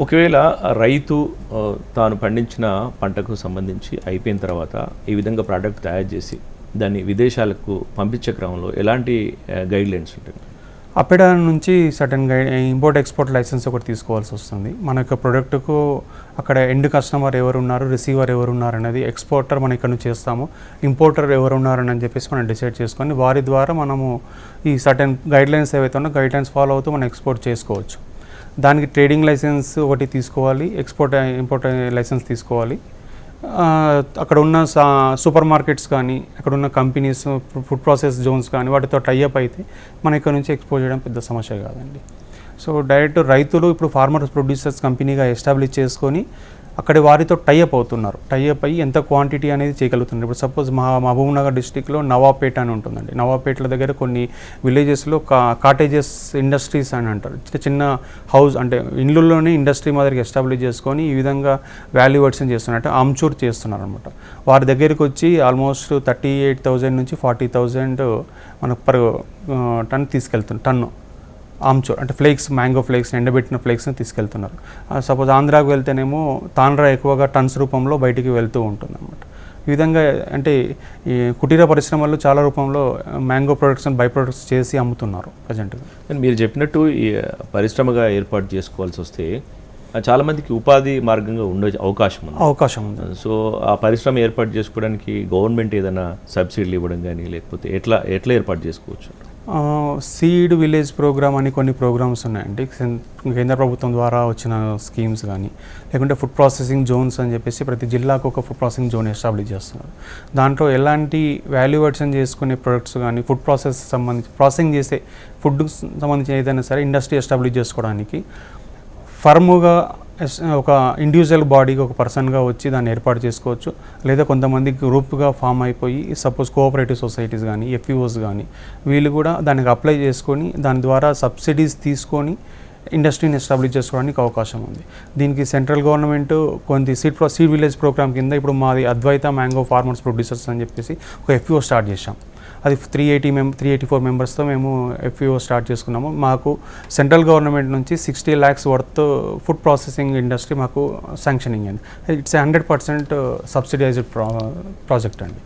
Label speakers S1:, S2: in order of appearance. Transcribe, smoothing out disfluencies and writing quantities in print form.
S1: ఒకవేళ రైతు తాను పండించిన పంటకు సంబంధించి అయిపోయిన తర్వాత ఈ విధంగా ప్రోడక్ట్ తయారు చేసి దాన్ని విదేశాలకు పంపించే క్రమంలో ఎలాంటి గైడ్లైన్స్ ఉంటాయి?
S2: అపెడా నుంచి సర్టన్ ఇంపోర్ట్ ఎక్స్పోర్ట్ లైసెన్స్ ఒకటి తీసుకోవాల్సి వస్తుంది. మన యొక్క ప్రొడక్ట్కు అక్కడ ఎండ్ కస్టమర్ ఎవరు ఉన్నారు, రిసీవర్ ఎవరు ఉన్నారు అనేది, ఎక్స్పోర్టర్ మనం ఇక్కడ నుంచి చేస్తాము, ఇంపోర్టర్ ఎవరు ఉన్నారని చెప్పేసి మనం డిసైడ్ చేసుకొని వారి ద్వారా మనము ఈ సర్టన్ గైడ్లైన్స్ ఏవైతే ఉన్నాయో గైడ్లైన్స్ ఫాలో అవుతూ మనం ఎక్స్పోర్ట్ చేసుకోవచ్చు. దానికి ట్రేడింగ్ లైసెన్స్ ఒకటి తీసుకోవాలి, ఇంపోర్ట్ లైసెన్స్ తీసుకోవాలి. అక్కడ ఉన్న సూపర్ మార్కెట్స్ కానీ, అక్కడ ఉన్న కంపెనీస్, ఫుడ్ ప్రాసెస్ జోన్స్ కానీ వాటితో టైఅప్ అయితే మన ఇక్కడ నుంచి ఎక్స్పోర్ట్ చేయడం పెద్ద సమస్య కాదండి. సో డైరెక్ట్ రైతులు ఇప్పుడు ఫార్మర్స్ ప్రొడ్యూసర్స్ కంపెనీగా ఎస్టాబ్లిష్ చేసుకొని అక్కడ వారితో టైఅప్ అవుతున్నారు. టైఅప్ అయ్యి ఎంత క్వాంటిటీ అనేది చేయగలుగుతున్నారు. ఇప్పుడు సపోజ్ మహబూబ్నగర్ డిస్టిక్లో నవాబ్పేట అని ఉంటుందండి. నవాబ్పేటల దగ్గర కొన్ని విలేజెస్లో కాటేజెస్ ఇండస్ట్రీస్ అని అంటారు. చిన్న హౌస్ అంటే ఇళ్ళల్లోనే ఇండస్ట్రీ మాదిరిగా ఎస్టాబ్లిష్ చేసుకొని ఈ విధంగా వాల్యూ అడిషన్ చేస్తున్నట్టు ఆమ్చూర్ చేస్తున్నారు అనమాట. వారి దగ్గరికి వచ్చి ఆల్మోస్ట్ 38,000 నుంచి 40,000 మనకు పర్ టన్ తీసుకెళ్తున్నారు. టన్ను ఆమ్చూర్ అంటే ఫ్లేక్స్, మ్యాంగో ఫ్లేక్స్, ఎండబెట్టిన ఫ్లేక్స్ని తీసుకెళ్తున్నారు. సపోజ్ ఆంధ్రాకు వెళ్తేనేమో తాండ్రా ఎక్కువగా టన్స్ రూపంలో బయటికి వెళ్తూ ఉంటుంది అన్నమాట. ఈ విధంగా అంటే ఈ కుటీర పరిశ్రమల్లో చాలా రూపంలో మ్యాంగో ప్రొడక్ట్స్ బై ప్రొడక్ట్స్ చేసి అమ్ముతున్నారు ప్రజెంట్గా.
S1: మీరు చెప్పినట్టు ఈ పరిశ్రమగా ఏర్పాటు చేసుకోవాల్సి వస్తే చాలామందికి ఉపాధి మార్గంగా ఉండే అవకాశం ఉంది. సో ఆ పరిశ్రమ ఏర్పాటు చేసుకోవడానికి గవర్నమెంట్ ఏదైనా సబ్సిడీలు ఇవ్వడం కానీ, లేకపోతే ఎట్లా ఏర్పాటు చేసుకోవచ్చు?
S2: సీడ్ విలేజ్ ప్రోగ్రామ్ అని కొన్ని ప్రోగ్రామ్స్ ఉన్నాయండి. కేంద్ర ప్రభుత్వం ద్వారా వచ్చిన స్కీమ్స్ కానీ, లేకుంటే ఫుడ్ ప్రాసెసింగ్ జోన్స్ అని చెప్పేసి ప్రతి జిల్లాకు ఒక ఫుడ్ ప్రాసెసింగ్ జోన్ ఎస్టాబ్లిష్ చేస్తున్నారు. దాంట్లో ఎలాంటి వాల్యూ అడిషన్ చేసుకునే ప్రొడక్ట్స్ కానీ, ఫుడ్ ప్రాసెస్ సంబంధించి ప్రాసెసింగ్ చేసే ఫుడ్కి సంబంధించి ఏదైనా సరే ఇండస్ట్రీ ఎస్టాబ్లిష్ చేసుకోవడానికి ఫర్ముగా ఒక ఇండివిజువల్ బాడీకి ఒక పర్సన్గా వచ్చి దాన్ని ఏర్పాటు చేసుకోవచ్చు. లేదా కొంతమంది గ్రూప్గా ఫామ్ అయిపోయి సపోజ్ కోఆపరేటివ్ సొసైటీస్ కానీ, ఎఫ్ఈఓస్ కానీ వీళ్ళు కూడా దానికి అప్లై చేసుకొని దాని ద్వారా సబ్సిడీస్ తీసుకొని ఇండస్ట్రీని ఎస్టాబ్లిష్ చేసుకోవడానికి అవకాశం ఉంది. దీనికి సెంట్రల్ గవర్నమెంట్ కొన్ని సీడ్ విలేజ్ ప్రోగ్రామ్ కింద ఇప్పుడు మాది అద్వైత మ్యాంగో ఫార్మర్స్ ప్రొడ్యూసర్స్ అని చెప్పేసి ఒక ఎఫ్ఈఓ స్టార్ట్ చేశాం. అది 384 మెంబర్స్తో మేము ఎఫ్ఈఓ స్టార్ట్ చేసుకున్నాము. మాకు సెంట్రల్ గవర్నమెంట్ నుంచి 60 lakhs worth food processing industry మాకు శాంక్షనింగ్ అయింది. ఇట్స్ 100% సబ్సిడైజ్డ్ ప్రాజెక్ట్ అండి.